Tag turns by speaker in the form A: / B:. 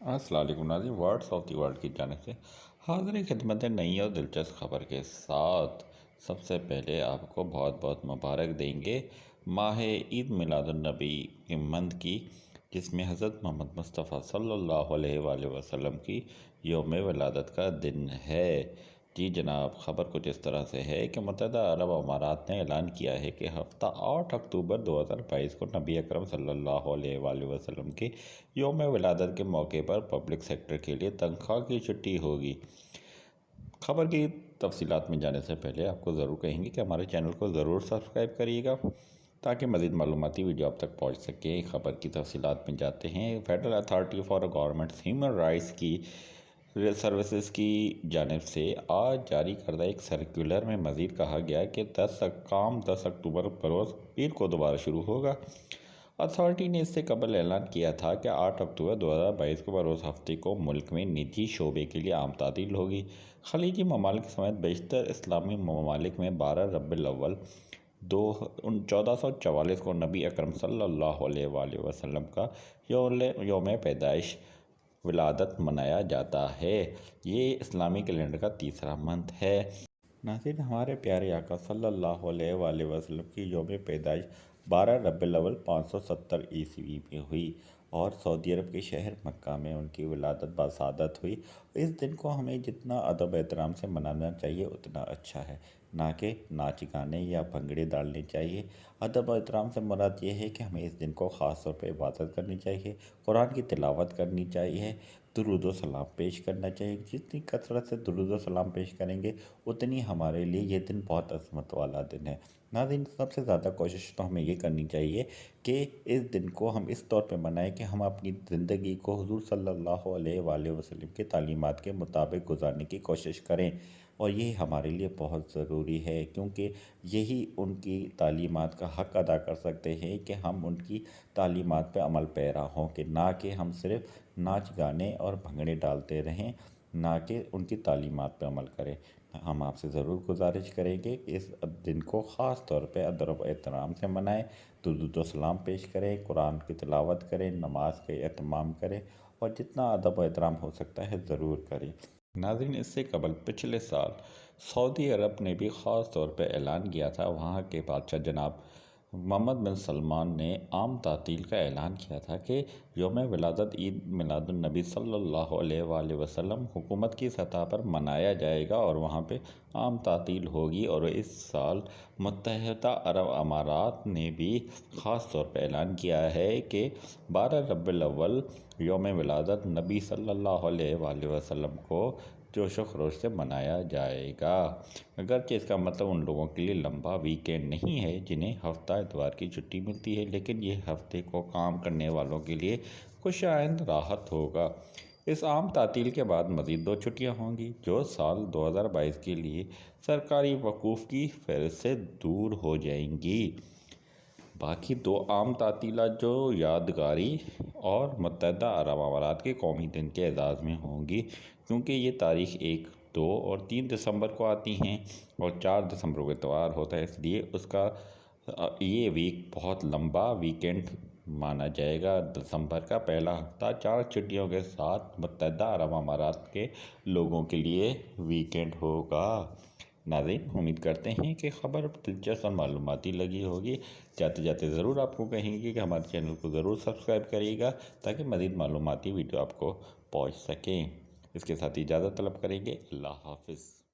A: السلام علیکم ناظرین، ورڈس آف دی ورلڈ کی جانب سے حاضر خدمت نئی اور دلچسپ خبر کے ساتھ سب سے پہلے آپ کو بہت بہت مبارک دیں گے ماہ عید میلاد النبی کے منتھ کی، جس میں حضرت محمد مصطفیٰ صلی اللہ علیہ وآلہ وسلم کی یوم ولادت کا دن ہے۔ جی جناب، خبر کچھ اس طرح سے ہے کہ متحدہ عرب امارات نے اعلان کیا ہے کہ ہفتہ 8 اکتوبر 2022 کو نبی اکرم صلی اللہ علیہ وآلہ وسلم کے یوم ولادت کے موقع پر پبلک سیکٹر کے لیے تنخواہ کی چھٹی ہوگی۔ خبر کی تفصیلات میں جانے سے پہلے آپ کو ضرور کہیں گے کہ ہمارے چینل کو ضرور سبسکرائب کریے گا تاکہ مزید معلوماتی ویڈیو آپ تک پہنچ سکے۔ خبر کی تفصیلات میں جاتے ہیں۔ Federal authority for government human rights کی سروسز کی جانب سے آج جاری کردہ ایک سرکولر میں مزید کہا گیا کہ 10 اکتوبر بروز پیر کو دوبارہ شروع ہوگا۔ اتھارٹی نے اس سے قبل اعلان کیا تھا کہ 8 اکتوبر 2022 کو بروز ہفتے کو ملک میں نجی شعبے کے لیے عام تعطیل ہوگی۔ خلیجی ممالک سمیت بیشتر اسلامی ممالک میں 12 ربیع الاول 1444 کو نبی اکرم صلی اللہ علیہ وآلہ وسلم کا یوم پیدائش ولادت منایا جاتا ہے۔ یہ اسلامی کیلنڈر کا تیسرا منتھ ہے۔ ناظرین، ہمارے پیارے آقا صلی اللہ علیہ وآلہ وسلم کی یوم پیدائش 12 ربیع الاول 570 عیسوی میں ہوئی اور سعودی عرب کے شہر مکہ میں ان کی ولادت بسعادت ہوئی۔ اس دن کو ہمیں جتنا ادب و احترام سے منانا چاہیے اتنا اچھا ہے، نہ کہ ناچ گانے یا بھنگڑے ڈالنے چاہیے۔ ادب و احترام سے مراد یہ ہے کہ ہمیں اس دن کو خاص طور پہ عبادت کرنی چاہیے، قرآن کی تلاوت کرنی چاہیے، درود و سلام پیش کرنا چاہیے۔ جتنی کثرت سے درود و سلام پیش کریں گے اتنی ہمارے لیے یہ دن بہت عظمت والا دن ہے۔ ناظرین، سب سے زیادہ کوشش تو ہمیں یہ کرنی چاہیے کہ اس دن کو ہم اس طور پہ منائیں کہ ہم اپنی زندگی کو حضور صلی اللہ علیہ وآلہ وسلم کے تعلیمات کے مطابق گزارنے کی کوشش کریں، اور یہ ہمارے لیے بہت ضروری ہے کیونکہ یہی ان کی تعلیمات کا حق ادا کر سکتے ہیں کہ ہم ان کی تعلیمات پہ عمل پیرا ہوں، کہ نہ کہ ہم صرف ناچ گانے اور بھنگڑے ڈالتے رہیں، نہ کہ ان کی تعلیمات پہ عمل کریں۔ ہم آپ سے ضرور گزارش کریں گے کہ اس دن کو خاص طور پہ ادب و احترام سے منائیں، درود و سلام پیش کریں، قرآن کی تلاوت کریں، نماز کا اہتمام کریں اور جتنا ادب و احترام ہو سکتا ہے ضرور کریں۔ ناظرین، اس سے قبل پچھلے سال سعودی عرب نے بھی خاص طور پہ اعلان کیا تھا، وہاں کے بادشاہ جناب محمد بن سلمان نے عام تعطیل کا اعلان کیا تھا کہ یوم ولادت عید میلاد النبی صلی اللہ علیہ وآلہ وسلم حکومت کی سطح پر منایا جائے گا اور وہاں پہ عام تعطیل ہوگی۔ اور اس سال متحدہ عرب امارات نے بھی خاص طور پہ اعلان کیا ہے کہ 12 ربیع الاول یوم ولادت نبی صلی اللہ علیہ وآلہ وسلم کو جوش و خروش سے منایا جائے گا۔ اگرچہ اس کا مطلب ان لوگوں کے لیے لمبا ویکینڈ نہیں ہے جنہیں ہفتہ اتوار کی چھٹی ملتی ہے، لیکن یہ ہفتے کو کام کرنے والوں کے لیے خوشائند راحت ہوگا۔ اس عام تعطیل کے بعد مزید 2 چھٹیاں ہوں گی جو سال 2022 کے لیے سرکاری وقوف کی فہرست سے دور ہو جائیں گی۔ باقی 2 عام تعطیلات جو یادگاری اور متحدہ عرب امارات کے قومی دن کے اعزاز میں ہوں گی، کیونکہ یہ تاریخ 1، 2 اور 3 دسمبر کو آتی ہیں اور 4 دسمبر کو اتوار ہوتا ہے، اس لیے اس کا یہ ویک بہت لمبا ویکینڈ مانا جائے گا۔ دسمبر کا پہلا ہفتہ 4 چھٹیوں کے ساتھ متحدہ عرب امارات کے لوگوں کے لیے ویکینڈ ہوگا۔ ناظرین، امید کرتے ہیں کہ خبر دلچسپ اور معلوماتی لگی ہوگی۔ جاتے جاتے ضرور آپ کو کہیں گے کہ ہمارے چینل کو ضرور سبسکرائب کریے گا تاکہ مزید معلوماتی ویڈیو آپ کو پہنچ سکیں۔ اس کے ساتھ اجازت طلب کریں گے۔ اللہ حافظ۔